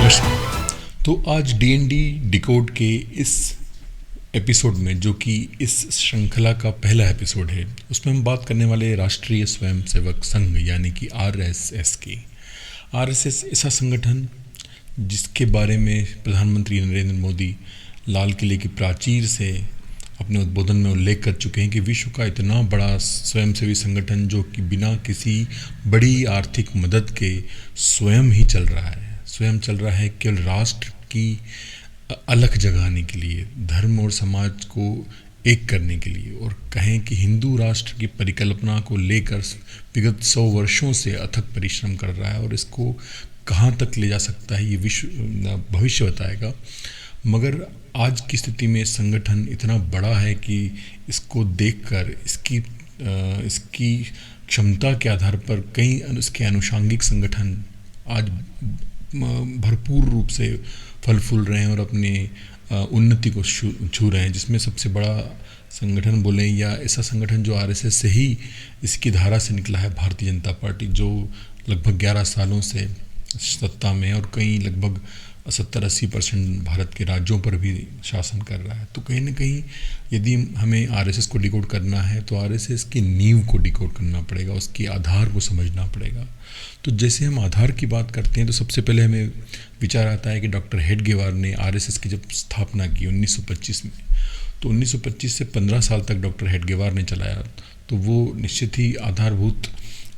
तो आज DND decode के इस एपिसोड में, जो कि इस श्रृंखला का पहला एपिसोड है, उसमें हम बात करने वाले राष्ट्रीय स्वयंसेवक संघ यानी कि आरएसएस की। आरएसएस ऐसा संगठन जिसके बारे में प्रधानमंत्री नरेंद्र मोदी लाल किले की प्राचीर से अपने उद्बोधन में उल्लेख कर चुके हैं कि विश्व का इतना बड़ा स्वयंसेवी संगठन जो कि बिना किसी बड़ी आर्थिक मदद के स्वयं ही चल रहा है, स्वयं चल रहा है केवल राष्ट्र की अलख जगाने के लिए, धर्म और समाज को एक करने के लिए, और कहें कि हिंदू राष्ट्र की परिकल्पना को लेकर विगत 100 वर्षों से अथक परिश्रम कर रहा है। और इसको कहाँ तक ले जा सकता है ये विश्व भविष्य बताएगा। मगर आज की स्थिति में संगठन इतना बड़ा है कि इसको देखकर इसकी क्षमता के आधार पर कई इसके अनुषांगिक संगठन आज भरपूर रूप से फल फूल रहे हैं और अपने उन्नति को छू रहे हैं। जिसमें सबसे बड़ा संगठन बोलें या ऐसा संगठन जो आरएसएस से ही इसकी धारा से निकला है, भारतीय जनता पार्टी, जो लगभग 11 सालों से सत्ता में और कई लगभग 70-80% भारत के राज्यों पर भी शासन कर रहा है। तो कहीं ना कहीं यदि हमें आरएसएस को डिकोड करना है तो आरएसएस की नींव को डिकोड करना पड़ेगा, उसकी आधार को समझना पड़ेगा। तो जैसे हम आधार की बात करते हैं तो सबसे पहले हमें विचार आता है कि डॉक्टर हेडगेवार ने आरएसएस की जब स्थापना की 1925 में, तो 1925 से 15 साल तक डॉक्टर हेडगेवार ने चलाया। तो वो निश्चित ही आधारभूत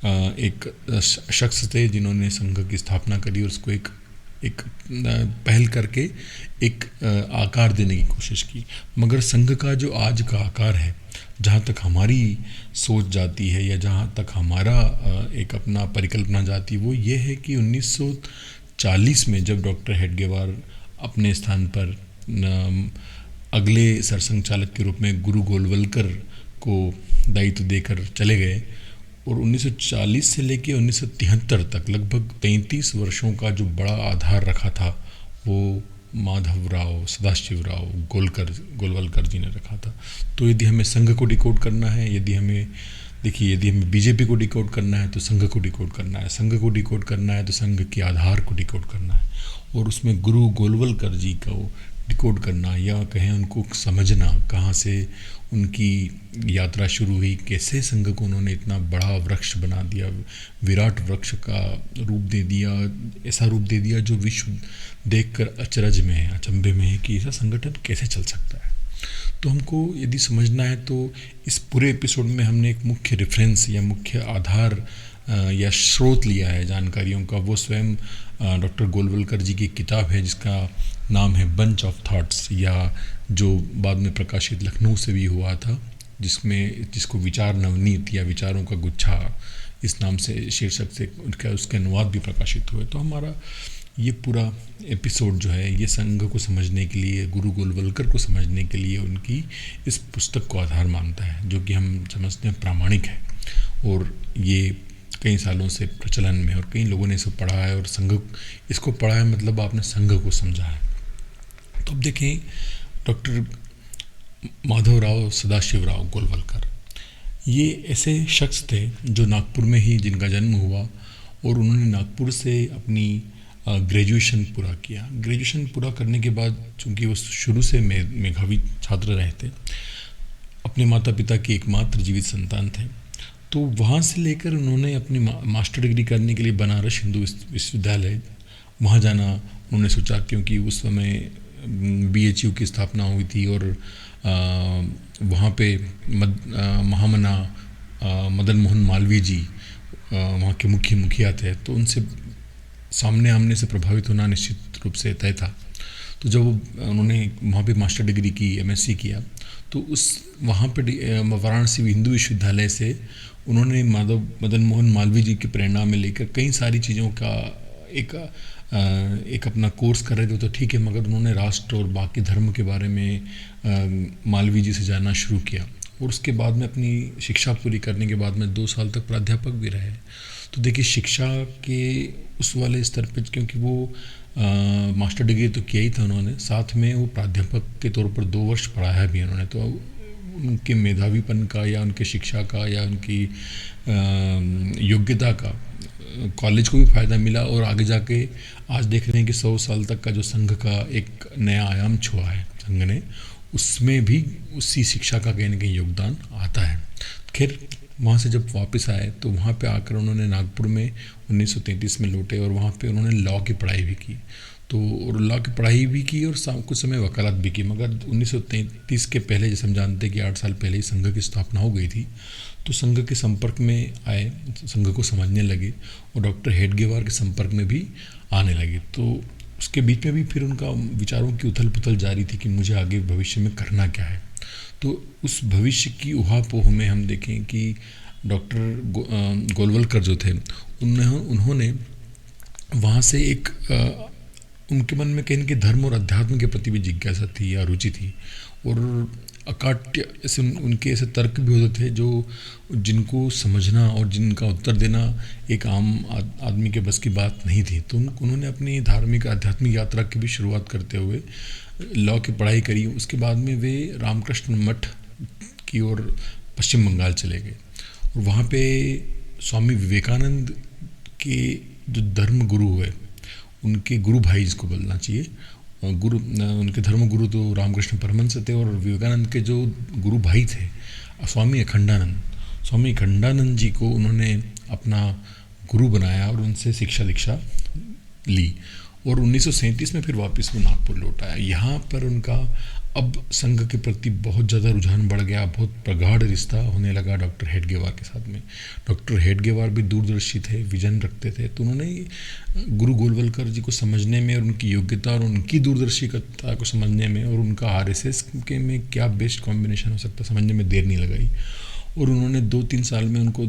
एक शख्स थे जिन्होंने संघ की स्थापना करी और उसको एक पहल करके एक आकार देने की कोशिश की। मगर संघ का जो आज का आकार है, जहाँ तक हमारी सोच जाती है या जहाँ तक हमारा एक अपना परिकल्पना जाती है, वो ये है कि 1940 में जब डॉक्टर हेडगेवार अपने स्थान पर अगले सरसंघचालक के रूप में गुरु गोलवलकर को दायित्व देकर चले गए, और 1940 से लेकर 1973 तक लगभग 33 वर्षों का जो बड़ा आधार रखा था वो माधवराव सदाशिवराव गोलवलकर जी ने रखा था। तो यदि हमें संघ को डिकोड करना है, यदि हमें बीजेपी को डिकोड करना है तो संघ को डिकोड करना है, संघ को डिकोड करना है तो संघ के आधार को डिकोड करना है, और उसमें गुरु गोलवलकर जी को डिकोड करना या कहें उनको समझना, कहाँ से उनकी यात्रा शुरू हुई, कैसे संघ को उन्होंने इतना बड़ा वृक्ष बना दिया, विराट वृक्ष का रूप दे दिया, ऐसा रूप दे दिया जो विश्व देखकर अचरज में है, अचंभे में है कि ऐसा संगठन कैसे चल सकता है। तो हमको यदि समझना है तो इस पूरे एपिसोड में हमने एक मुख्य रेफरेंस या मुख्य आधार या स्रोत लिया है जानकारियों का। वो स्वयं डॉक्टर गोलवलकर जी की किताब है जिसका नाम है बंच ऑफ थॉट्स, या जो बाद में प्रकाशित लखनऊ से भी हुआ था, जिसको विचार नवनीत या विचारों का गुच्छा इस नाम से शीर्षक से उसके अनुवाद भी प्रकाशित हुए। तो हमारा ये पूरा एपिसोड जो है ये संघ को समझने के लिए, गुरु गोलवलकर को समझने के लिए उनकी इस पुस्तक को आधार मानता है, जो कि हम समझते हैं प्रामाणिक है और ये कई सालों से प्रचलन में, और कई लोगों ने इसे पढ़ा है और संघ इसको पढ़ा है, मतलब आपने संघ को समझा है। तो अब देखें, डॉक्टर माधवराव सदाशिवराव गोलवलकर ये ऐसे शख्स थे जो नागपुर में ही जिनका जन्म हुआ, और उन्होंने नागपुर से अपनी ग्रेजुएशन पूरा किया। ग्रेजुएशन पूरा करने के बाद, चूँकि वो शुरू से मेधावी छात्र रहे थे, अपने माता पिता की एकमात्र जीवित संतान थे, तो वहाँ से लेकर उन्होंने अपनी मास्टर डिग्री करने के लिए बनारस हिंदू विश्वविद्यालय वहाँ जाना उन्होंने सोचा, क्योंकि उस समय बीएचयू की स्थापना हुई थी और वहाँ पे महामना मदन मोहन मालवीय जी वहाँ के मुख्य मुखिया थे, तो उनसे सामने आमने से प्रभावित होना निश्चित रूप से तय था। तो जब उन्होंने वहाँ पे मास्टर डिग्री की, एमएससी किया, तो वहाँ पे वाराणसी हिंदू विश्वविद्यालय से उन्होंने मदन मोहन मालवीय जी की प्रेरणा में लेकर कई सारी चीज़ों का एक अपना कोर्स कर रहे थे, तो ठीक है, मगर उन्होंने राष्ट्र और बाकी धर्म के बारे में मालवीय जी से जानना शुरू किया, और उसके बाद में अपनी शिक्षा पूरी करने के बाद में 2 साल तक प्राध्यापक भी रहे। तो देखिए, शिक्षा के उस वाले स्तर पर, क्योंकि वो मास्टर डिग्री तो किया ही था उन्होंने, साथ में वो प्राध्यापक के तौर पर 2 वर्ष पढ़ाया भी उन्होंने, तो उनके मेधावीपन का या उनके शिक्षा का या उनकी योग्यता का कॉलेज को भी फ़ायदा मिला और आगे जाके आज देख रहे हैं कि 100 साल तक का जो संघ का एक नया आयाम छुआ है संघ ने, उसमें भी उसी शिक्षा का कहीं ना कहीं योगदान आता है। खैर वहाँ से जब वापस आए तो वहाँ पे आकर उन्होंने नागपुर में 1933 में लौटे और वहाँ पे उन्होंने लॉ की पढ़ाई भी की। तो और लॉ की पढ़ाई भी की और कुछ समय वकालत भी की। मगर 1933 के पहले, जैसे हम जानते हैं कि 8 साल पहले ही संघ की स्थापना हो गई थी, तो संघ के संपर्क में आए, संघ को समझने लगे और डॉक्टर हेडगेवार के संपर्क में भी आने लगे। तो उसके बीच में भी फिर उनका विचारों की उथल पुथल जारी थी कि मुझे आगे भविष्य में करना क्या है। तो उस भविष्य की उहापोह में हम देखें कि डॉक्टर गोलवलकर जो थे उन्होंने वहाँ से एक उनके मन में कहीं न कहीं धर्म और अध्यात्म के प्रति भी जिज्ञासा थी या रुचि थी। और अकाट्य ऐसे उनके ऐसे तर्क भी होते थे जो जिनको समझना और जिनका उत्तर देना एक आम आदमी के बस की बात नहीं थी। तो उन्होंने अपनी धार्मिक आध्यात्मिक यात्रा की भी शुरुआत करते हुए लॉ की पढ़ाई करी। उसके बाद में वे रामकृष्ण मठ की ओर पश्चिम बंगाल चले गए और वहाँ पे स्वामी विवेकानंद के जो धर्म गुरु हुए, उनके गुरु भाई जिसको बोलना चाहिए, गुरु उनके धर्म गुरु तो रामकृष्ण परमहंस थे और विवेकानंद के जो गुरु भाई थे स्वामी अखंडानंद जी को उन्होंने अपना गुरु बनाया और उनसे शिक्षा दीक्षा ली। और 1937 में फिर वापस वो नागपुर लौट आया। यहाँ पर उनका अब संघ के प्रति बहुत ज़्यादा रुझान बढ़ गया, बहुत प्रगाढ़ रिश्ता होने लगा डॉक्टर हेडगेवार के साथ में। डॉक्टर हेडगेवार भी दूरदर्शी थे, विजन रखते थे। तो उन्होंने गुरु गोलवलकर जी को समझने में और उनकी योग्यता और उनकी दूरदर्शिता को समझने में और उनका आरएसएस के में क्या बेस्ट कॉम्बिनेशन हो सकता समझने में देर नहीं लगाई। और उन्होंने 2-3 साल में उनको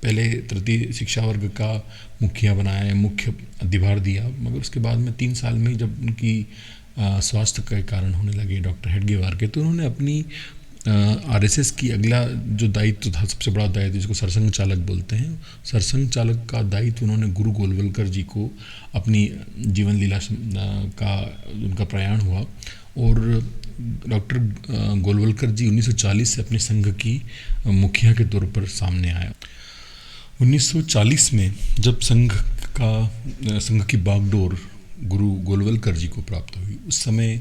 पहले तृतीय शिक्षा वर्ग का मुखिया बनाया, मुख्य अधिभार दिया। मगर उसके बाद में 3 साल में जब उनकी स्वास्थ्य के कारण होने लगे डॉक्टर हेडगेवार के, तो उन्होंने अपनी आरएसएस की अगला जो दायित्व था, सबसे बड़ा दायित्व जिसको सरसंघ चालक बोलते हैं, सरसंघ चालक का दायित्व उन्होंने गुरु गोलवलकर जी को अपनी जीवन लीला का उनका प्रयाण हुआ। और डॉक्टर गोलवलकर जी 1940 से अपने संघ की मुखिया के तौर पर सामने आया। 1940 में जब संघ की बागडोर गुरु गोलवलकर जी को प्राप्त हुई, उस समय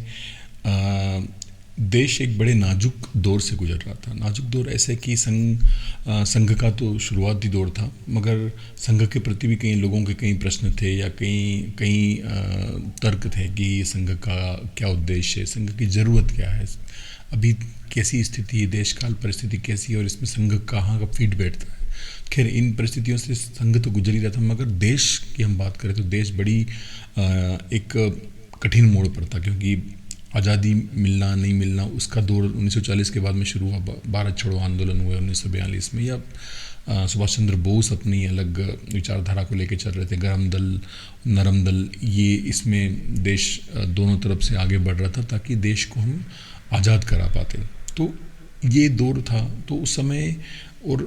देश एक बड़े नाजुक दौर से गुजर रहा था। नाजुक दौर ऐसे कि संघ का तो शुरुआती दौर था, मगर संघ के प्रति भी कई लोगों के कई प्रश्न थे या कई तर्क थे कि संघ का क्या उद्देश्य है, संघ की ज़रूरत क्या है, अभी कैसी स्थिति है, देश काल परिस्थिति कैसी है और इसमें संघ कहाँ का फिट बैठता है। खैर इन परिस्थितियों से संघ तो गुजर ही रहा था, मगर देश की हम बात करें तो देश बड़ी एक कठिन मोड़ पर था, क्योंकि आज़ादी मिलना नहीं मिलना उसका दौर 1940 के बाद में शुरू हुआ। भारत छोड़ो आंदोलन हुए 1942 में, या सुभाष चंद्र बोस अपनी अलग विचारधारा को लेकर चल रहे थे, गरम दल नरम दल, ये इसमें देश दोनों तरफ से आगे बढ़ रहा था ताकि देश को हम आज़ाद करा पाते। तो ये दौर था। तो उस समय और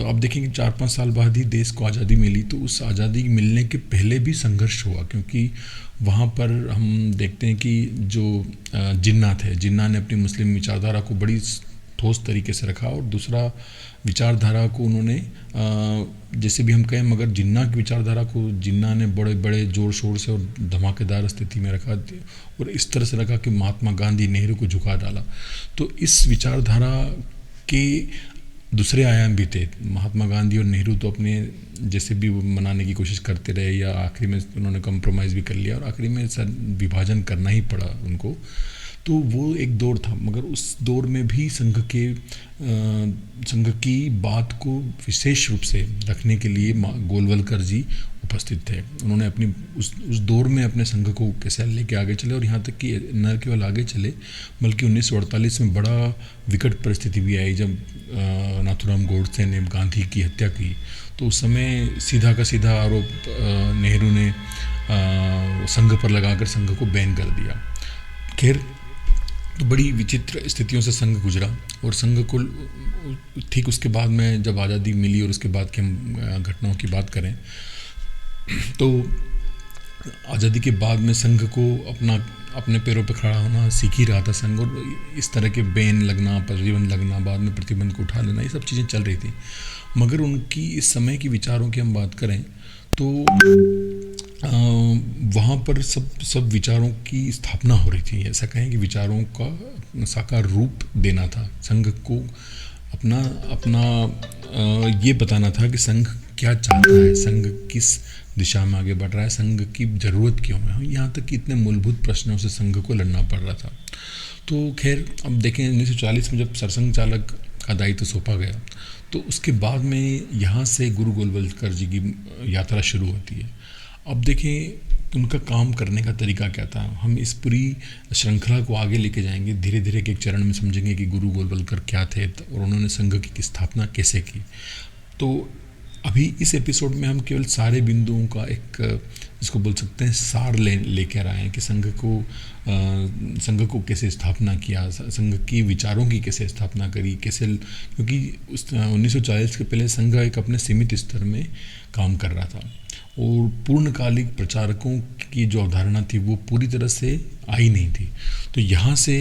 अब देखेंगे 4-5 साल बाद ही देश को आज़ादी मिली, तो उस आज़ादी मिलने के पहले भी संघर्ष हुआ, क्योंकि वहाँ पर हम देखते हैं कि जो जिन्ना थे, जिन्ना ने अपनी मुस्लिम विचारधारा को बड़ी ठोस तरीके से रखा और दूसरा विचारधारा को उन्होंने जैसे भी हम कहें, मगर जिन्ना की विचारधारा को जिन्ना ने बड़े बड़े ज़ोर शोर से और धमाकेदार स्थिति में रखा और इस तरह से रखा कि महात्मा गांधी नेहरू को झुका डाला। तो इस विचारधारा के दूसरे आयाम भी थे। महात्मा गांधी और नेहरू तो अपने जैसे भी मनाने की कोशिश करते रहे, या आखिरी में उन्होंने कंप्रोमाइज़ भी कर लिया और आखिरी में विभाजन करना ही पड़ा उनको। तो वो एक दौर था, मगर उस दौर में भी संघ की बात को विशेष रूप से रखने के लिए गोलवलकर जी उपस्थित थे। उन्होंने अपनी उस दौर में अपने संघ को कैसे लेके आगे चले, और यहाँ तक कि न केवल आगे चले बल्कि 1948 में बड़ा विकट परिस्थिति भी आई जब नाथूराम गोडसे ने गांधी की हत्या की। तो उस समय सीधा का सीधा आरोप नेहरू ने संघ पर लगाकर संघ को बैन कर दिया। खैर तो बड़ी विचित्र स्थितियों से संघ गुजरा, और संघ को ठीक उसके बाद में जब आज़ादी मिली और उसके बाद की हम घटनाओं की बात करें, तो आज़ादी के बाद में संघ को अपने पैरों पर खड़ा होना सीख ही रहा था संघ, और इस तरह के बैन लगना, प्रतिबंध लगना, बाद में प्रतिबंध को उठा लेना, ये सब चीज़ें चल रही थी। मगर उनकी इस समय की विचारों की हम बात करें तो वहाँ पर सब विचारों की स्थापना हो रही थी। ऐसा कहें कि विचारों का साकार रूप देना था संघ को, अपना अपना ये बताना था कि संघ क्या चाहता है, संघ किस दिशा में आगे बढ़ रहा है, संघ की ज़रूरत क्यों है। यहाँ तक कि इतने मूलभूत प्रश्नों से संघ को लड़ना पड़ रहा था। तो खैर अब देखें 1940 में जब सरसंघ चालक का दायित्व सौंपा गया तो उसके बाद में यहाँ से गुरु गोलवलकर जी की यात्रा शुरू होती है। अब देखें उनका काम करने का तरीका क्या था। हम इस पूरी श्रृंखला को आगे लेके जाएंगे, धीरे धीरे एक चरण में समझेंगे कि गुरु गोलवलकर क्या थे और उन्होंने संघ की स्थापना कैसे की। तो अभी इस एपिसोड में हम केवल सारे बिंदुओं का एक इसको बोल सकते हैं सार लेकर आए हैं कि संघ को कैसे स्थापना किया, संघ की विचारों की कैसे स्थापना करी, कैसे, क्योंकि उस 1940 के पहले संघ एक अपने सीमित स्तर में काम कर रहा था और पूर्णकालिक प्रचारकों की जो अवधारणा थी वो पूरी तरह से आई नहीं थी। तो यहाँ से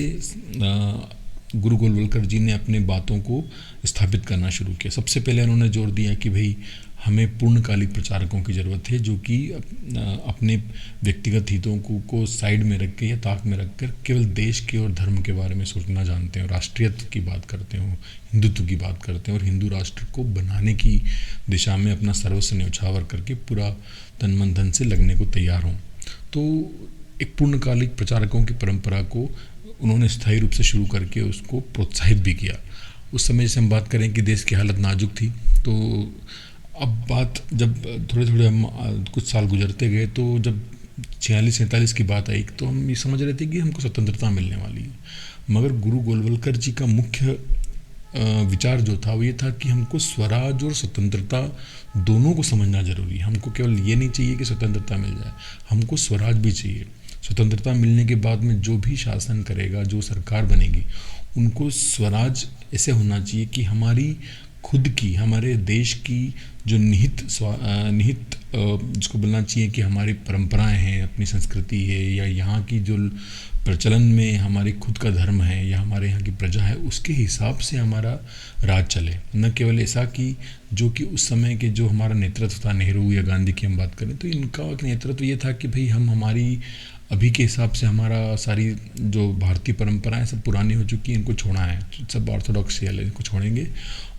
गुरु गोलवलकर जी ने अपने बातों को स्थापित करना शुरू किया। सबसे पहले उन्होंने जोर दिया कि भाई हमें पूर्णकालिक प्रचारकों की ज़रूरत है जो कि अपने व्यक्तिगत हितों को साइड में रख के या ताक में रख कर केवल देश के और धर्म के बारे में सोचना जानते हैं, राष्ट्रीयत्व की बात करते हो, हिंदुत्व की बात करते हैं और हिंदू राष्ट्र को बनाने की दिशा में अपना सर्वस्व न्यौछावर करके पूरा तन मन धन से लगने को तैयार हों। तो एक पूर्णकालिक प्रचारकों की परंपरा को उन्होंने स्थायी रूप से शुरू करके उसको प्रोत्साहित भी किया। उस समय से हम बात करें कि देश की हालत नाजुक थी, तो अब बात जब थोड़े थोड़े हम कुछ साल गुजरते गए तो जब 46-47 की बात आई तो हम ये समझ रहे थे कि हमको स्वतंत्रता मिलने वाली है। मगर गुरु गोलवलकर जी का मुख्य विचार जो था वो ये था कि हमको स्वराज और स्वतंत्रता दोनों को समझना जरूरी है। हमको केवल ये नहीं चाहिए कि स्वतंत्रता मिल जाए, हमको स्वराज भी चाहिए। स्वतंत्रता मिलने के बाद में जो भी शासन करेगा, जो सरकार बनेगी, उनको स्वराज ऐसे होना चाहिए कि हमारी खुद की, हमारे देश की जो निहित जिसको बोलना चाहिए कि हमारी परंपराएं हैं, अपनी संस्कृति है या यहाँ की जो प्रचलन में हमारी खुद का धर्म है या हमारे यहाँ की प्रजा है, उसके हिसाब से हमारा राज चले। न केवल ऐसा कि जो कि उस समय के जो हमारा नेतृत्व था, नेहरू या गांधी की हम बात करें तो इनका नेतृत्व ये था कि भाई हम हमारी अभी के हिसाब से हमारा सारी जो भारतीय परंपराएं सब पुरानी हो चुकी हैं, इनको छोड़ना है, सब ऑर्थोडॉक्स है, इनको छोड़ेंगे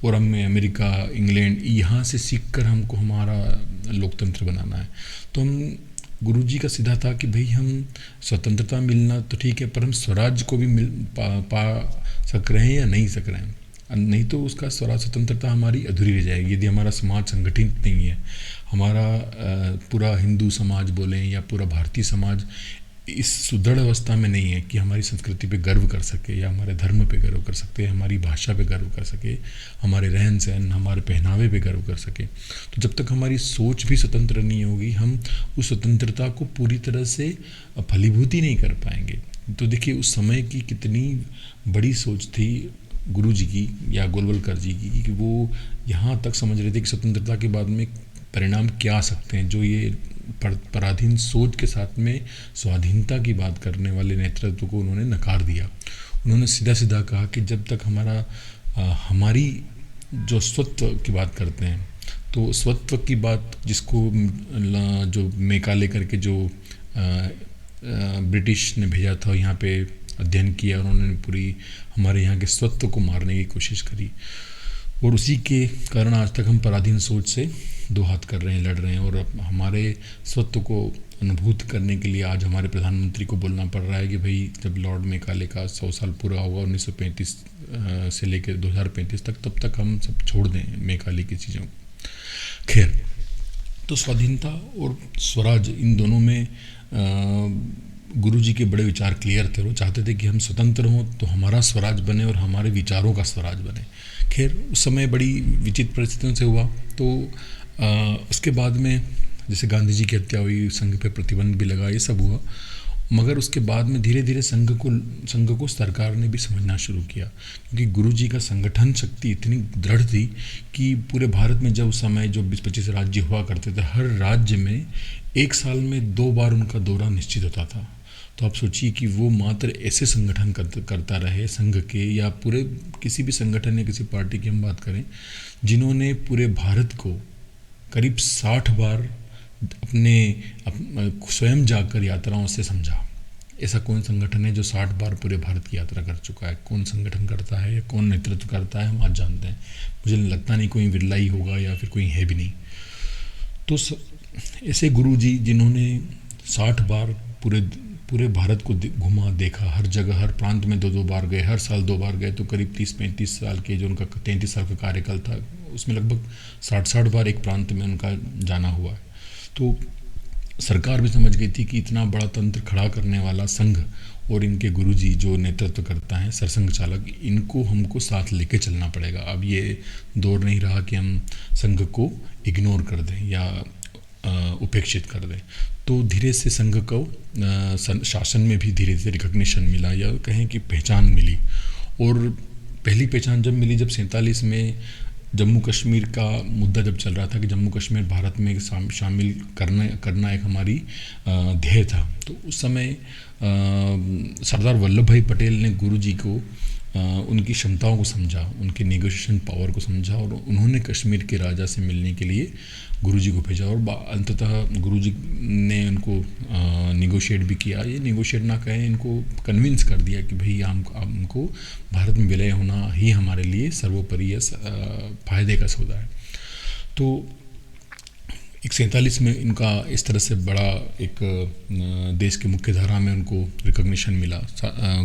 और हमें अमेरिका, इंग्लैंड यहाँ से सीख कर हमको हमारा लोकतंत्र बनाना है। तो हम गुरुजी का सीधा था कि भाई हम स्वतंत्रता मिलना तो ठीक है, पर हम स्वराज को भी पा सक रहे हैं या नहीं सक रहे हैं, नहीं तो उसका स्वराज स्वतंत्रता हमारी अधूरी रह जाएगी यदि हमारा समाज संगठित नहीं है। हमारा पूरा हिंदू समाज बोलें या पूरा भारतीय समाज इस सुदृढ़ अवस्था में नहीं है कि हमारी संस्कृति पे गर्व कर सके या हमारे धर्म पे गर्व कर सकते, हमारी भाषा पे गर्व कर सके, हमारे रहन सहन, हमारे पहनावे पे गर्व कर सके। तो जब तक हमारी सोच भी स्वतंत्र नहीं होगी, हम उस स्वतंत्रता को पूरी तरह से फलीभूति नहीं कर पाएंगे। तो देखिए उस समय की कितनी बड़ी सोच थी गुरु जी की या गोलवलकर जी की कि वो यहाँ तक समझ रहे थे कि स्वतंत्रता के बाद में परिणाम क्या आ सकते हैं। जो ये पराधीन सोच के साथ में स्वाधीनता की बात करने वाले नेतृत्व को उन्होंने नकार दिया। उन्होंने सीधा सीधा कहा कि जब तक हमारी जो स्वत्व की बात करते हैं, तो स्वत्व की बात जिसको जो मेकाले करके जो ब्रिटिश ने भेजा था यहाँ पे अध्ययन किया, उन्होंने पूरी हमारे यहाँ के स्वत्व को मारने की कोशिश करी और उसी के कारण आज तक हम पराधीन सोच से दो हाथ कर रहे हैं, लड़ रहे हैं और हमारे स्वत्व को अनुभूत करने के लिए आज हमारे प्रधानमंत्री को बोलना पड़ रहा है कि भाई जब लॉर्ड मेकाले का 100 साल पूरा होगा 1935 से लेकर 2035 तक, तब तक हम सब छोड़ दें मेकाले की चीज़ों को। खैर, तो स्वाधीनता और स्वराज इन दोनों में गुरुजी के बड़े विचार क्लियर थे। वो चाहते थे कि हम स्वतंत्र हों तो हमारा स्वराज बने और हमारे विचारों का स्वराज बने। खैर उस समय बड़ी विचित्र परिस्थितियों से हुआ। तो उसके बाद में जैसे गांधी जी की हत्या हुई, संघ पे प्रतिबंध भी लगा, ये सब हुआ। मगर उसके बाद में धीरे धीरे संघ को सरकार ने भी समझना शुरू किया, क्योंकि गुरुजी का संगठन शक्ति इतनी दृढ़ थी कि पूरे भारत में जब उस समय जो 20-25 राज्य हुआ करते थे, हर राज्य में 1 साल में 2 बार उनका दौरा निश्चित होता था। तो आप सोचिए कि वो मात्र ऐसे संगठन करता रहे संघ के या पूरे किसी भी संगठन या किसी पार्टी की हम बात करें, जिन्होंने पूरे भारत को करीब 60 बार अपने स्वयं जाकर यात्राओं से समझा। ऐसा कौन संगठन है जो 60 बार पूरे भारत की यात्रा कर चुका है? कौन संगठन करता है या कौन नेतृत्व करता है, हम आज जानते हैं। मुझे लगता नहीं कोई बिरला ही होगा या फिर कोई है भी नहीं। तो ऐसे गुरु जी जिन्होंने 60 बार पूरे पूरे भारत को घुमा, देखा, हर जगह हर प्रांत में 2-2 बार गए, हर साल 2 बार गए, तो करीब 30-35 साल के जो उनका 33 साल का कार्यकाल था उसमें लगभग 60-60 बार एक प्रांत में उनका जाना हुआ है। तो सरकार भी समझ गई थी कि इतना बड़ा तंत्र खड़ा करने वाला संघ और इनके गुरुजी जो नेतृत्व करता है सरसंघ चालक, इनको हमको साथ लेके चलना पड़ेगा। अब ये दौर नहीं रहा कि हम संघ को इग्नोर कर दें या उपेक्षित कर दें। तो धीरे से संघ को शासन में भी धीरे धीरे रिकग्निशन मिला या कहें कि पहचान मिली। और पहली पहचान जब मिली जब 47 में जम्मू कश्मीर का मुद्दा जब चल रहा था कि जम्मू कश्मीर भारत में शामिल करना एक हमारी ध्येय था। तो उस समय सरदार वल्लभ भाई पटेल ने गुरुजी को उनकी क्षमताओं को समझा, उनके नेगोशिएशन पावर को समझा और उन्होंने कश्मीर के राजा से मिलने के लिए गुरुजी को भेजा। और अंततः गुरुजी ने उनको नेगोशिएट भी किया, ये नेगोशिएट ना कहें, इनको कन्विंस कर दिया कि भाई हमको भारत में विलय होना ही हमारे लिए सर्वोपरि फायदे का सौदा है। तो 47 में इनका इस तरह से बड़ा एक देश के मुख्य धारा में उनको रिकॉग्निशन मिला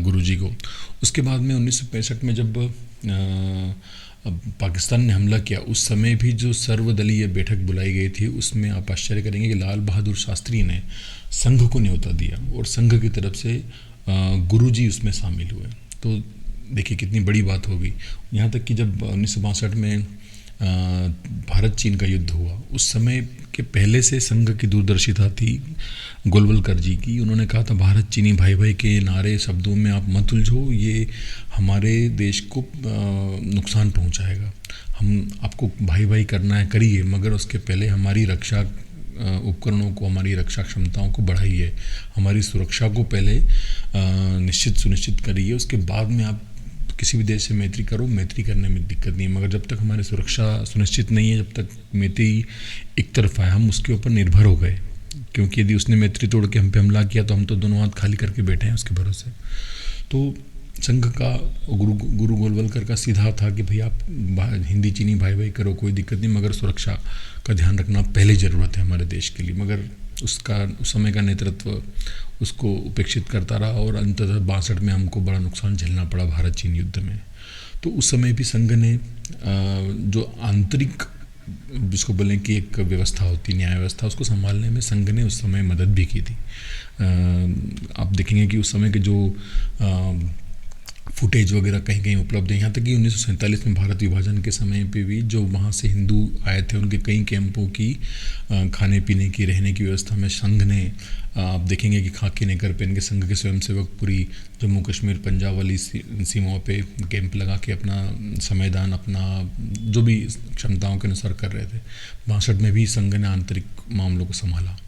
गुरुजी को। उसके बाद में 1965 में जब पाकिस्तान ने हमला किया, उस समय भी जो सर्वदलीय बैठक बुलाई गई थी उसमें आप आश्चर्य करेंगे कि लाल बहादुर शास्त्री ने संघ को न्योता दिया और संघ की तरफ से गुरुजी उसमें शामिल हुए। तो देखिए कितनी बड़ी बात होगी। यहाँ तक कि जब 1962 में भारत चीन का युद्ध हुआ, उस समय के पहले से संघ की दूरदर्शिता थी गोलवलकर जी की। उन्होंने कहा था भारत चीनी भाई भाई के नारे शब्दों में आप मत उलझो, ये हमारे देश को नुकसान पहुंचाएगा। हम आपको भाई भाई करना है करिए, मगर उसके पहले हमारी रक्षा उपकरणों को, हमारी रक्षा क्षमताओं को बढ़ाइए, हमारी सुरक्षा को पहले सुनिश्चित करिए, उसके बाद में आप किसी भी देश से मैत्री करो, मैत्री करने में दिक्कत नहीं है। मगर जब तक हमारी सुरक्षा सुनिश्चित नहीं है, जब तक मैत्री एक तरफा है, हम उसके ऊपर निर्भर हो गए, क्योंकि यदि उसने मैत्री तोड़ के हम पे हमला किया तो हम तो दोनों हाथ खाली करके बैठे हैं उसके भरोसे। तो संघ का गुरु गोलवलकर का सीधा था कि भाई आप हिंदी चीनी भाई भाई करो, कोई दिक्कत नहीं, मगर सुरक्षा का ध्यान रखना पहले ज़रूरत है हमारे देश के लिए। मगर उसका उस समय का नेतृत्व उसको उपेक्षित करता रहा और अंततः 62 में हमको बड़ा नुकसान झेलना पड़ा भारत चीन युद्ध में। तो उस समय भी संघ ने जो आंतरिक, जिसको बोलें कि एक व्यवस्था होती, न्याय व्यवस्था, उसको संभालने में संघ ने उस समय मदद भी की थी। आप देखेंगे कि उस समय के जो फुटेज वगैरह कहीं कहीं उपलब्ध है। यहाँ तक कि 1947 में भारत विभाजन के समय पे भी जो वहाँ से हिंदू आए थे, उनके कई कैंपों की खाने पीने की, रहने की व्यवस्था में संघ ने, आप देखेंगे कि खाकी नेकर पहन के संघ के स्वयंसेवक पूरी जम्मू कश्मीर पंजाब वाली सीमाओं पे कैंप लगा के अपना समयदान, अपना जो भी क्षमताओं के अनुसार कर रहे थे। 62 में भी संघ ने आंतरिक मामलों को संभाला,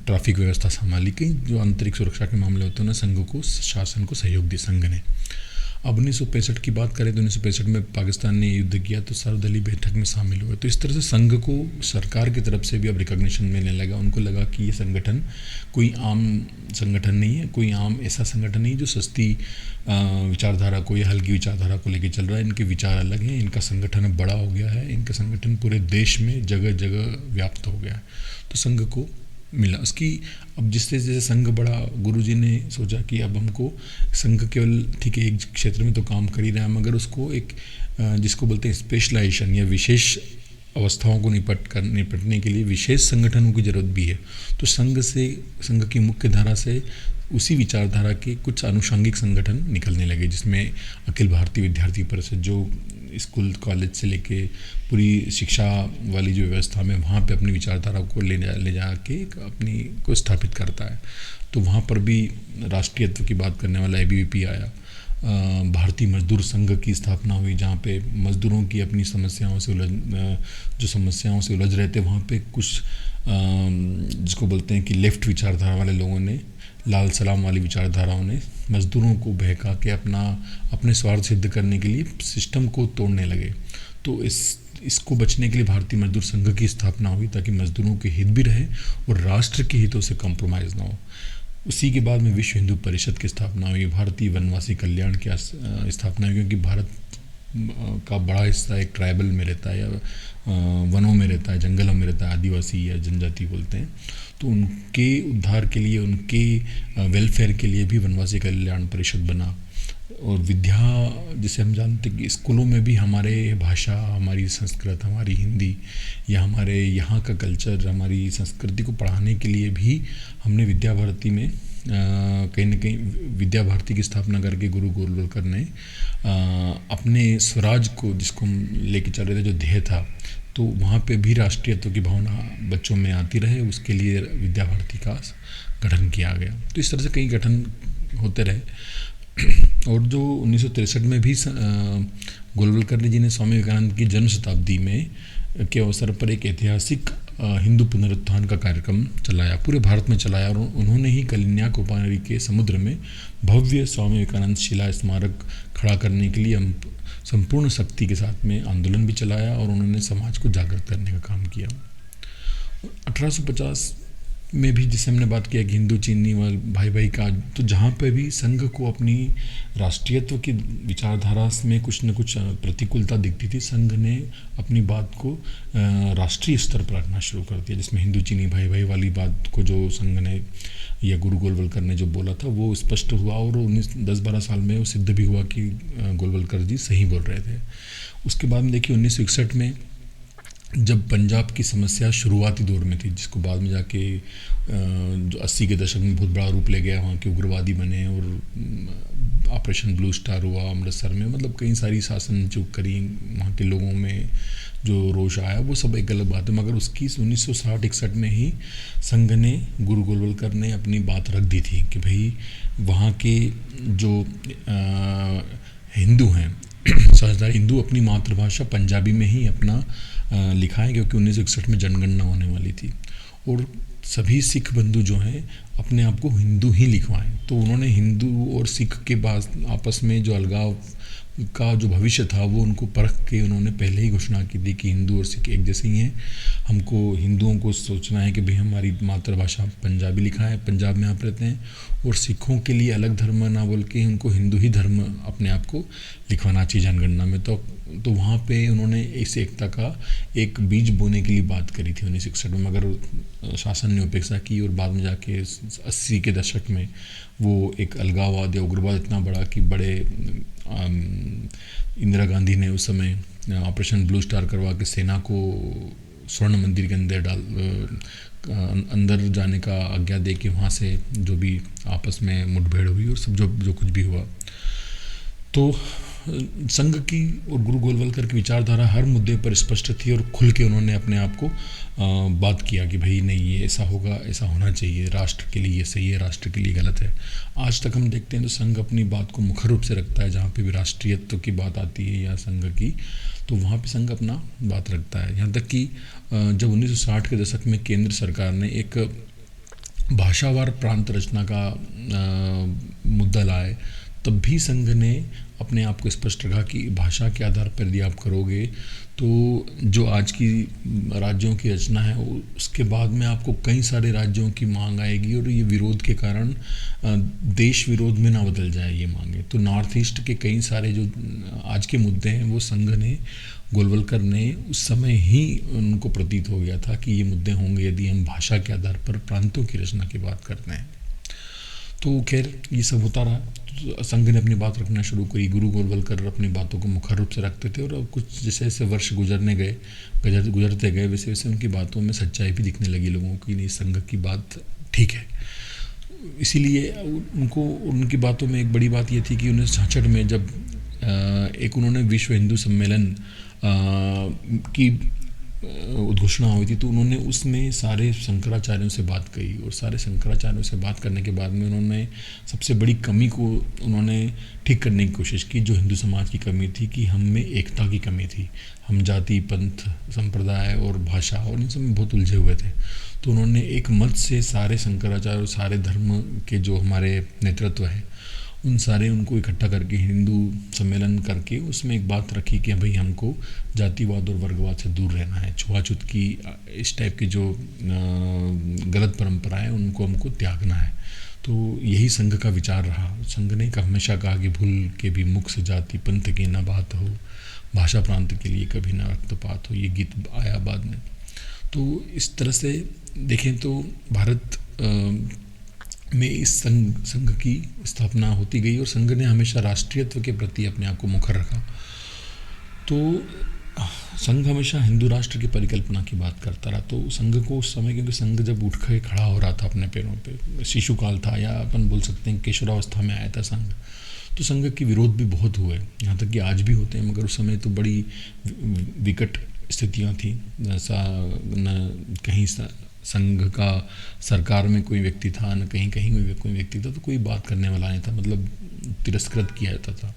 ट्रैफिक व्यवस्था संभाली, कई जो आंतरिक सुरक्षा के मामले होते हैं, संघ को, शासन को सहयोग दिया संघ ने। अब 1965 की बात करें तो 1965 में पाकिस्तान ने युद्ध किया तो सर्वदलीय बैठक में शामिल हुए। तो इस तरह से संघ को सरकार की तरफ से भी अब रिकॉग्निशन मिलने लगा। उनको लगा कि ये संगठन कोई आम संगठन नहीं है, कोई आम ऐसा संगठन नहीं जो सस्ती विचारधारा को या हल्की विचारधारा को लेकर चल रहा है। इनके विचार अलग हैं, इनका संगठन अब बड़ा हो गया है, इनका संगठन पूरे देश में जगह जगह व्याप्त हो गया है। तो संघ को मिला उसकी। अब जिससे जैसे संघ बड़ा, गुरुजी ने सोचा कि अब हमको संघ केवल ठीक है एक क्षेत्र में तो काम कर ही रहा है, मगर उसको एक जिसको बोलते हैं स्पेशलाइजेशन या विशेष अवस्थाओं को निपटने के लिए विशेष संगठनों की ज़रूरत भी है। तो संघ की मुख्य धारा से उसी विचारधारा के कुछ आनुषंगिक संगठन निकलने लगे, जिसमें अखिल भारतीय विद्यार्थी परिषद जो स्कूल कॉलेज से लेके पूरी शिक्षा वाली जो व्यवस्था में वहाँ पे अपनी विचारधारा को ले जा के अपनी को स्थापित करता है। तो वहाँ पर भी राष्ट्रीयत्व की बात करने वाला ABVP आया। भारतीय मजदूर संघ की स्थापना हुई, जहाँ पे मजदूरों की अपनी समस्याओं से उलझ रहे थे, वहाँ पे कुछ जिसको बोलते हैं कि लेफ्ट विचारधारा वाले लोगों ने, लाल सलाम वाली विचारधाराओं ने मजदूरों को बहका के अपने स्वार्थ सिद्ध करने के लिए सिस्टम को तोड़ने लगे। तो इस इसको बचने के लिए भारतीय मजदूर संघ की स्थापना हुई, ताकि मजदूरों के हित भी रहे और राष्ट्र के हितों से कॉम्प्रोमाइज़ ना हो। उसी के बाद में विश्व हिंदू परिषद की स्थापना हुई, भारतीय वनवासी कल्याण की स्थापना हुई, क्योंकि भारत का बड़ा हिस्सा एक ट्राइबल में रहता है या वनों में रहता है, जंगलों में रहता है, आदिवासी या जनजाति बोलते हैं। तो उनके उद्धार के लिए, उनके वेलफेयर के लिए भी वनवासी कल्याण परिषद बना। और विद्या, जिसे हम जानते हैं कि स्कूलों में भी हमारे भाषा, हमारी संस्कृत, हमारी हिंदी या हमारे यहाँ का कल्चर, हमारी संस्कृति को पढ़ाने के लिए भी हमने विद्या भारती में कहीं न कहीं विद्या भारती की स्थापना करके गुरु गोलवलकर ने अपने स्वराज को, जिसको हम लेके चल रहे थे, जो ध्येय था, तो वहाँ पे भी राष्ट्रीयत्व की भावना बच्चों में आती रहे, उसके लिए विद्या भारती का गठन किया गया। तो इस तरह से कई गठन होते रहे। और जो 1963 में भी गोलवलकर जी ने स्वामी विवेकानंद की जन्म शताब्दी में के अवसर पर एक ऐतिहासिक हिंदू पुनरुत्थान का कार्यक्रम चलाया, पूरे भारत में चलाया। और उन्होंने ही कन्याकुमारी के समुद्र में भव्य स्वामी विवेकानंद शिला स्मारक खड़ा करने के लिए संपूर्ण शक्ति के साथ में आंदोलन भी चलाया, और उन्होंने समाज को जागृत करने का काम किया। 1850 में भी, जिसे हमने बात किया कि हिंदू चीनी भाई भाई का, तो जहाँ पे भी संघ को अपनी राष्ट्रीयत्व की विचारधारा में कुछ न कुछ प्रतिकूलता दिखती थी, संघ ने अपनी बात को राष्ट्रीय स्तर पर रखना शुरू कर दिया, जिसमें हिंदू चीनी भाई भाई वाली बात को जो संघ ने या गुरु गोलवलकर ने जो बोला था वो स्पष्ट हुआ, और 10-12 साल में वो सिद्ध भी हुआ कि गोलवलकर जी सही बोल रहे थे। उसके बाद में देखिए 1961 में जब पंजाब की समस्या शुरुआती दौर में थी, जिसको बाद में जाके जो 80 के दशक में बहुत बड़ा रूप ले गया, वहाँ के उग्रवादी बने और ऑपरेशन ब्लू स्टार हुआ अमृतसर में, मतलब कई सारी शासन चूक करी, वहाँ के लोगों में जो रोष आया वो सब एक अलग बात है। मगर उसकी 1960-61 में ही संघ ने, गुरु गोलवलकर ने अपनी बात रख दी थी कि भाई वहाँ के जो हिंदू हैं, समझदार हिंदू, अपनी मातृभाषा पंजाबी में ही अपना लिखा है, क्योंकि 1961 में जनगणना होने वाली थी, और सभी सिख बंधु जो हैं अपने आप को हिंदू ही लिखवाएं। तो उन्होंने हिंदू और सिख के बाद आपस में जो अलगाव का जो भविष्य था वो उनको परख के उन्होंने पहले ही घोषणा की थी कि हिंदू और सिख एक जैसे ही हैं। हमको हिंदुओं को सोचना है कि भाई हमारी मातृभाषा पंजाबी लिखा है, पंजाब में आप रहते हैं, और सिखों के लिए अलग धर्म ना बोल के उनको हिंदू ही धर्म अपने आप को लिखवाना चाहिए जनगणना में। तो वहाँ पे उन्होंने इस एकता का एक बीज बोने के लिए बात करी थी 1961 में, मगर शासन ने उपेक्षा की, और बाद में जाके 80 के दशक में वो एक अलगाववाद या उग्रवाद इतना बड़ा कि बड़े इंदिरा गांधी ने उस समय ऑपरेशन ब्लू स्टार करवा के सेना को स्वर्ण मंदिर के अंदर जाने का आज्ञा दे के वहाँ से जो भी आपस में मुठभेड़ हुई और सब जो कुछ भी हुआ। तो संघ की और गुरु गोलवलकर की विचारधारा हर मुद्दे पर स्पष्ट थी, और खुल के उन्होंने अपने आप को बात किया कि भाई नहीं, ये ऐसा होगा, ऐसा होना चाहिए, राष्ट्र के लिए ये सही है, राष्ट्र के लिए गलत है। आज तक हम देखते हैं तो संघ अपनी बात को मुख्य रूप से रखता है, जहाँ पे भी राष्ट्रीयत्व की बात आती है या संघ की, तो वहाँ पे संघ अपना बात रखता है। यहाँ तक कि जब 1960 के दशक में केंद्र सरकार ने एक भाषावार प्रांत रचना का मुद्दा लाए, तब भी संघ ने अपने आप को स्पष्ट रखा कि भाषा के आधार पर यदि आप करोगे तो जो आज की राज्यों की रचना है उसके बाद में आपको कई सारे राज्यों की मांग आएगी, और ये विरोध के कारण देश विरोध में ना बदल जाए ये मांगे। तो नॉर्थ ईस्ट के कई सारे जो आज के मुद्दे हैं वो संघ ने, गोलवलकर ने उस समय ही उनको प्रतीत हो गया था कि ये मुद्दे होंगे यदि हम भाषा के आधार पर प्रांतों की रचना की बात करते हैं। तो खैर ये सब होता रहा, तो संघ ने अपनी बात रखना शुरू करी। गुरु गोलवलकर अपनी बातों को मुख्य रूप से रखते थे, और कुछ जैसे जैसे वर्ष गुजरते गए वैसे वैसे उनकी बातों में सच्चाई भी दिखने लगी लोगों की, नहीं संघ की बात ठीक है। इसीलिए उनकी बातों में एक बड़ी बात ये थी कि 1966 में जब एक उन्होंने विश्व हिंदू सम्मेलन की उद्घोषणा हुई थी, तो उन्होंने उसमें सारे शंकराचार्यों से बात कही, और सारे शंकराचार्यों से बात करने के बाद में उन्होंने सबसे बड़ी कमी को उन्होंने ठीक करने की कोशिश की, जो हिंदू समाज की कमी थी कि हम में एकता की कमी थी। हम जाति, पंथ, संप्रदाय और भाषा और इन सब में बहुत उलझे हुए थे। तो उन्होंने एक मत से सारे शंकराचार्य और सारे धर्म के जो हमारे नेतृत्व है उन सारे उनको इकट्ठा करके हिंदू सम्मेलन करके उसमें एक बात रखी कि भाई हमको जातिवाद और वर्गवाद से दूर रहना है, छुआछूत की इस टाइप की जो गलत परंपराएं हैं उनको हमको त्यागना है। तो यही संघ का विचार रहा। संघ ने हमेशा कहा कि भूल के भी मुख से जाति पंथ की न बात हो, भाषा प्रांत के लिए कभी न रक्तपात हो, ये गीत आया बाद में। तो इस तरह से देखें तो भारत में इस संघ की स्थापना होती गई और संघ ने हमेशा राष्ट्रीयत्व के प्रति अपने आप को मुखर रखा। तो संघ हमेशा हिंदू राष्ट्र की परिकल्पना की बात करता रहा। तो संघ को उस समय, क्योंकि संघ जब उठ के खड़ा हो रहा था अपने पैरों पे, शिशुकाल था या अपन बोल सकते हैं किशोरावस्था में आया था संघ, तो संघ के विरोध भी बहुत हुए, यहाँ तक कि आज भी होते हैं, मगर उस समय तो बड़ी विकट स्थितियाँ थी। ऐसा न कहीं संघ का सरकार में कोई व्यक्ति था, न कहीं कहीं कोई व्यक्ति था, तो कोई बात करने वाला नहीं था, मतलब तिरस्कृत किया जाता था।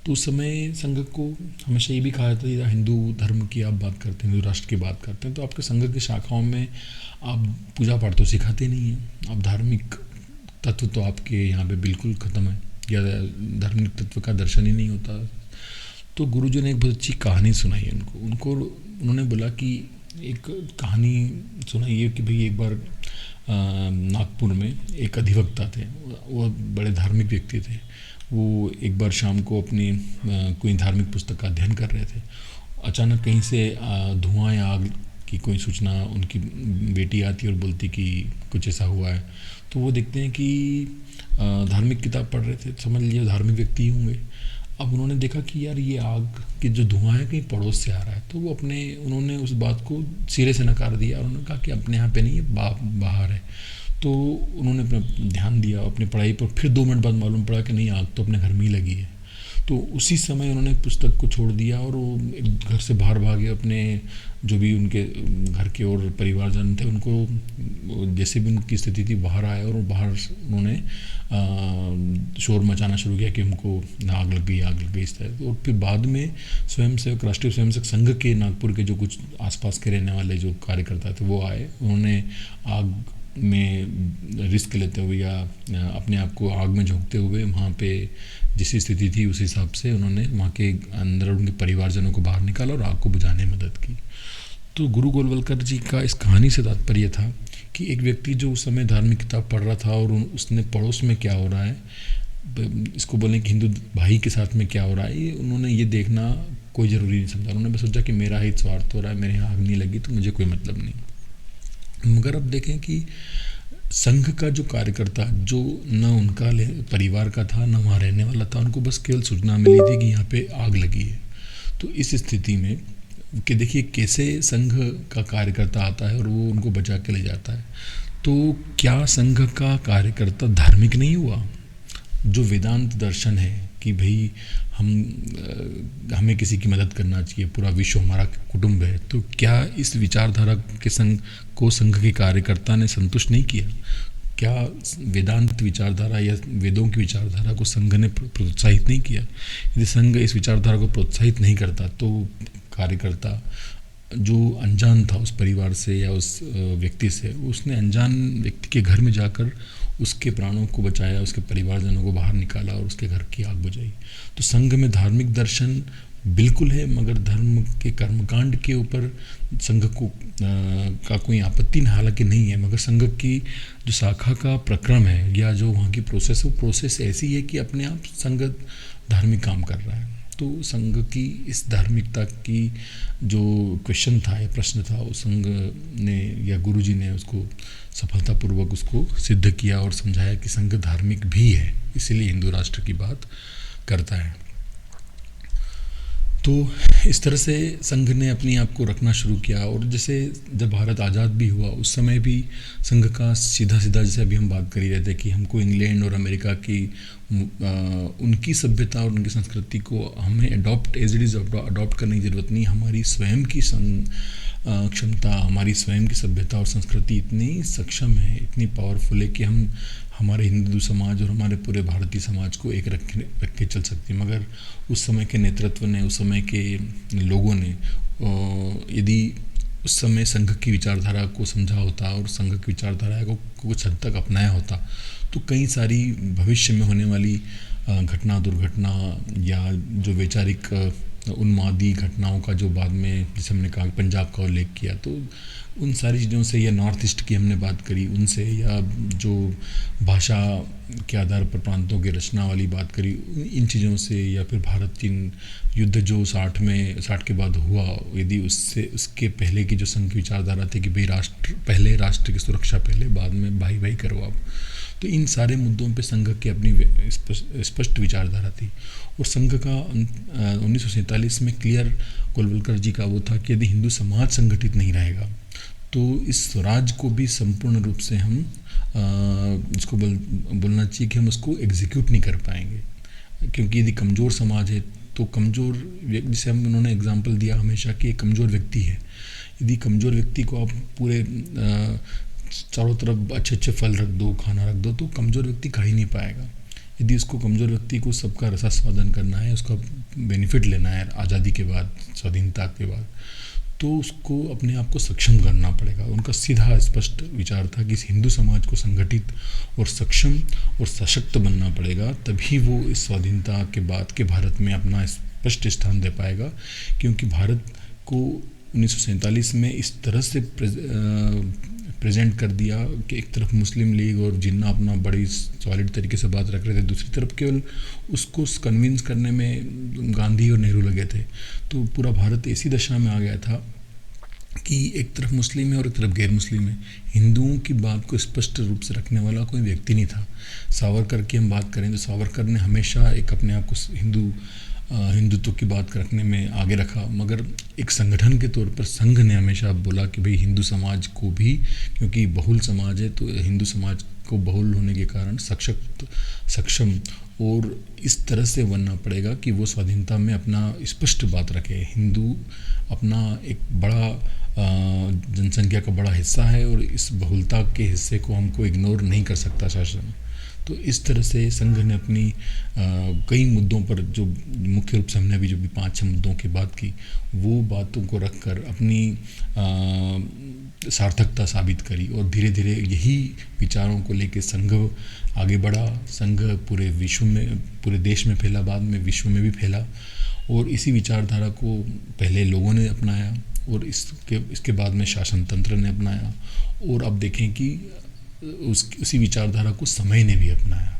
तो उस समय संघ को हमेशा ये भी कहा जाता था, हिंदू धर्म की आप बात करते हैं, हिंदू राष्ट्र की बात करते हैं, तो आपके संघ की शाखाओं में आप पूजा पाठ तो सिखाते नहीं हैं, आप धार्मिक तत्व तो आपके यहाँ पे बिल्कुल ख़त्म है, या धार्मिक तत्व का दर्शन ही नहीं होता। तो गुरुजी ने एक बहुत अच्छी कहानी सुनाई उनको उन्होंने बोला कि एक कहानी सुनाइए कि भाई एक बार नागपुर में एक अधिवक्ता थे, वो बड़े धार्मिक व्यक्ति थे। वो एक बार शाम को अपनी कोई धार्मिक पुस्तक का अध्ययन कर रहे थे, अचानक कहीं से धुआं या आग की कोई सूचना उनकी बेटी आती और बोलती कि कुछ ऐसा हुआ है। तो वो देखते हैं कि धार्मिक किताब पढ़ रहे थे, समझ लीजिए धार्मिक व्यक्ति ही होंगे। अब उन्होंने देखा कि यार ये आग की जो धुआं है कहीं पड़ोस से आ रहा है, तो वो उन्होंने उस बात को सिरे से नकार दिया और उन्होंने कहा कि अपने यहाँ पे नहीं, ये बाहर है। तो उन्होंने अपना ध्यान दिया अपनी पढ़ाई पर, फिर 2 मिनट बाद मालूम पड़ा कि नहीं, आग तो अपने घर में ही लगी है। तो उसी समय उन्होंने पुस्तक को छोड़ दिया और वो एक घर से बाहर भागे। अपने जो भी उनके घर के और परिवारजन थे उनको जैसे भी उनकी स्थिति थी बाहर आए और बाहर उन्होंने शोर मचाना शुरू किया कि हमको आग लग गई इस तरह। और फिर बाद में स्वयंसेवक, राष्ट्रीय स्वयंसेवक संघ के नागपुर के जो कुछ आसपास के रहने वाले जो कार्यकर्ता थे वो आए, उन्होंने आग में रिस्क लेते हुए या अपने आप को आग में झोंकते हुए वहाँ पे जिस स्थिति थी उस हिसाब से उन्होंने वहाँ के अंदर उनके परिवारजनों को बाहर निकाला और आग को बुझाने में मदद की। तो गुरु गोलवलकर जी का इस कहानी से तात्पर्य था कि एक व्यक्ति जो उस समय धार्मिक किताब पढ़ रहा था और उसने पड़ोस में क्या हो रहा है, इसको बोलें कि हिंदू भाई के साथ में क्या हो रहा है, ये उन्होंने ये देखना कोई ज़रूरी नहीं समझा। उन्होंने बस सोचा कि मेरा हित स्वार्थ हो रहा है, मेरे यहाँ आग नहीं लगी तो मुझे कोई मतलब नहीं। मगर अब देखें कि संघ का जो कार्यकर्ता, जो न उनका परिवार का था न वहाँ रहने वाला था, उनको बस केवल सूचना मिली थी कि यहाँ पे आग लगी है। तो इस स्थिति में कि देखिए कैसे संघ का कार्यकर्ता आता है और वो उनको बचा के ले जाता है। तो क्या संघ का कार्यकर्ता धार्मिक नहीं हुआ? जो वेदांत दर्शन है कि भाई हमें किसी की मदद करना चाहिए, पूरा विश्व हमारा कुटुंब है, तो क्या इस विचारधारा के संघ के कार्यकर्ता ने संतुष्ट नहीं किया? क्या वेदांत विचारधारा या वेदों की विचारधारा को संघ ने प्रोत्साहित नहीं किया? यदि संघ इस विचारधारा को प्रोत्साहित नहीं करता तो कार्यकर्ता जो अनजान था उस परिवार से या उस व्यक्ति से, उसने अनजान व्यक्ति के घर में जाकर उसके प्राणों को बचाया, उसके परिवारजनों को बाहर निकाला और उसके घर की आग बुझाई। तो संघ में धार्मिक दर्शन बिल्कुल है, मगर धर्म के कर्मकांड के ऊपर संघ को का कोई आपत्ति हालांकि नहीं है, मगर संघ की जो शाखा का प्रक्रम है या जो वहाँ की प्रोसेस है, वो प्रोसेस ऐसी है कि अपने आप संघ धार्मिक काम कर रहा है। तो संघ की इस धार्मिकता की जो क्वेश्चन था या प्रश्न था, वो संघ ने या गुरुजी ने उसको सफलतापूर्वक उसको सिद्ध किया और समझाया कि संघ धार्मिक भी है, इसीलिए हिंदू राष्ट्र की बात करता है। तो इस तरह से संघ ने अपने आप को रखना शुरू किया। और जैसे जब भारत आज़ाद भी हुआ उस समय भी संघ का सीधा जैसे अभी हम बात कर ही रहे थे कि हमको इंग्लैंड और अमेरिका की उनकी सभ्यता और उनकी संस्कृति को हमें adopt as it is adopt करने की ज़रूरत नहीं। हमारी स्वयं की क्षमता, हमारी स्वयं की सभ्यता और संस्कृति इतनी सक्षम है, इतनी पावरफुल है कि हम हमारे हिंदू समाज और हमारे पूरे भारतीय समाज को एक रख के चल सकते हैं। मगर उस समय के नेतृत्व ने, उस समय के लोगों ने यदि उस समय संघ की विचारधारा को समझा होता और संघ की विचारधारा को कुछ हद तक अपनाया होता तो कई सारी भविष्य में होने वाली घटना दुर्घटना या जो वैचारिक उन्मादी घटनाओं का जो बाद में जैसे हमने कहा पंजाब का उल्लेख किया, तो उन सारी चीज़ों से, या नॉर्थ ईस्ट की हमने बात करी उनसे, या जो भाषा के आधार पर प्रांतों की रचना वाली बात करी, इन चीज़ों से, या फिर भारत चीन युद्ध जो 60 के बाद हुआ, यदि उससे उसके पहले की जो संघ की विचारधारा थी कि भाई राष्ट्र पहले, राष्ट्र की सुरक्षा पहले, बाद में भाई भाई करो आप, तो इन सारे मुद्दों पे संघ की अपनी स्पष्ट विचारधारा थी। और संघ का 1947 में क्लियर गोलवलकर जी का वो था कि यदि हिंदू समाज संगठित नहीं रहेगा तो इस स्वराज को भी संपूर्ण रूप से हम इसको बोलना चाहिए कि हम उसको एग्जीक्यूट नहीं कर पाएंगे, क्योंकि यदि कमज़ोर समाज है तो कमज़ोर, जैसे हम उन्होंने एग्जांपल दिया हमेशा कि एक कमज़ोर व्यक्ति है, यदि कमज़ोर व्यक्ति को आप पूरे चारों तरफ अच्छे अच्छे फल रख दो, खाना रख दो, तो कमज़ोर व्यक्ति खा ही नहीं पाएगा। यदि उसको कमज़ोर व्यक्ति को सबका रसास्वादन करना है, उसका बेनिफिट लेना है आज़ादी के बाद, स्वाधीनता के बाद, तो उसको अपने आप को सक्षम करना पड़ेगा। उनका सीधा स्पष्ट विचार था कि इस हिंदू समाज को संगठित और सक्षम और सशक्त बनना पड़ेगा, तभी वो इस स्वाधीनता के बाद के भारत में अपना स्पष्ट स्थान दे पाएगा। क्योंकि भारत को 1947 में इस तरह से प्रेजेंट कर दिया कि एक तरफ मुस्लिम लीग और जिन्ना अपना बड़ी सॉलिड तरीके से बात रख रहे थे, दूसरी तरफ केवल उसको कन्विंस करने में गांधी और नेहरू लगे थे। तो पूरा भारत ऐसी दशा में आ गया था कि एक तरफ मुस्लिम है और एक तरफ गैर मुस्लिम है। हिंदुओं की बात को स्पष्ट रूप से रखने वाला कोई व्यक्ति नहीं था। सावरकर की हम बात करें तो सावरकर ने हमेशा एक अपने आप को हिंदुत्व की बात रखने में आगे रखा, मगर एक संगठन के तौर पर संघ ने हमेशा बोला कि भाई हिंदू समाज को भी, क्योंकि बहुल समाज है, तो हिंदू समाज को बहुल होने के कारण सशक्त, सक्षम और इस तरह से बनना पड़ेगा कि वो स्वाधीनता में अपना स्पष्ट बात रखे। हिंदू अपना एक बड़ा जनसंख्या का बड़ा हिस्सा है और इस बहुलता के हिस्से को हमको इग्नोर नहीं कर सकता शासन। तो इस तरह से संघ ने अपनी कई मुद्दों पर, जो मुख्य रूप से हमने अभी जो भी 5-6 मुद्दों की बात की, वो बातों को रखकर अपनी सार्थकता साबित करी और धीरे धीरे यही विचारों को लेकर संघ आगे बढ़ा। संघ पूरे विश्व में, पूरे देश में फैला, बाद में विश्व में भी फैला और इसी विचारधारा को पहले लोगों ने अपनाया और इसके बाद में शासन तंत्र ने अपनाया। और अब देखें कि उसी विचारधारा को समय ने भी अपनाया।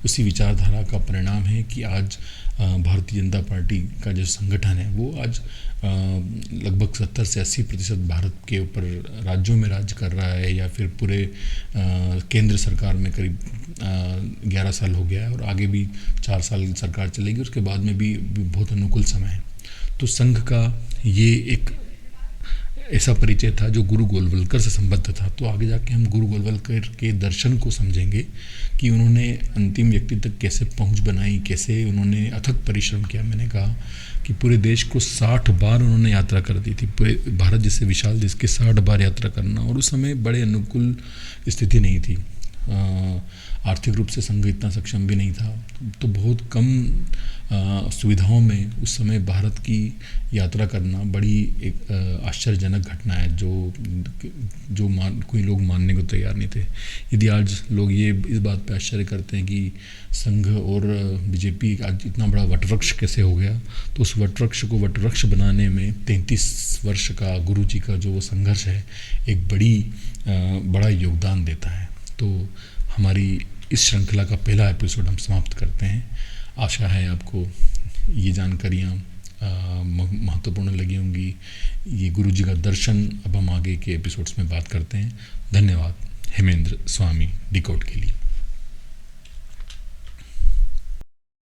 उसी विचारधारा का परिणाम है कि आज भारतीय जनता पार्टी का जो संगठन है वो आज लगभग 70 से 80% भारत के ऊपर राज्यों में राज्य कर रहा है, या फिर पूरे केंद्र सरकार में करीब 11 साल हो गया है और आगे भी 4 साल सरकार चलेगी, उसके बाद में भी बहुत अनुकूल समय है। तो संघ का ये एक ऐसा परिचय था जो गुरु गोलवलकर से संबद्ध था। तो आगे जाके हम गुरु गोलवलकर के दर्शन को समझेंगे कि उन्होंने अंतिम व्यक्ति तक कैसे पहुंच बनाई, कैसे उन्होंने अथक परिश्रम किया। मैंने कहा कि पूरे देश को 60 बार उन्होंने यात्रा कर दी थी। पूरे भारत जैसे विशाल देश के 60 बार यात्रा करना, और उस समय बड़े अनुकूल स्थिति नहीं थी, आर्थिक रूप से संघ इतना सक्षम भी नहीं था, तो बहुत कम सुविधाओं में उस समय भारत की यात्रा करना बड़ी एक आश्चर्यजनक घटना है, जो कोई लोग मानने को तैयार नहीं थे। यदि आज लोग ये इस बात पे आश्चर्य करते हैं कि संघ और बीजेपी आज इतना बड़ा वटवृक्ष कैसे हो गया, तो उस वटवृक्ष को वटवृक्ष बनाने में 33 वर्ष का गुरु जी का जो वो संघर्ष है, एक बड़ा योगदान देता है। तो हमारी इस श्रृंखला का पहला एपिसोड हम समाप्त करते हैं। आशा है आपको ये जानकारियाँ महत्वपूर्ण लगी होंगी। ये गुरु जी का दर्शन अब हम आगे के एपिसोड्स में बात करते हैं। धन्यवाद। हेमेंद्र स्वामी, डिकोड के लिए।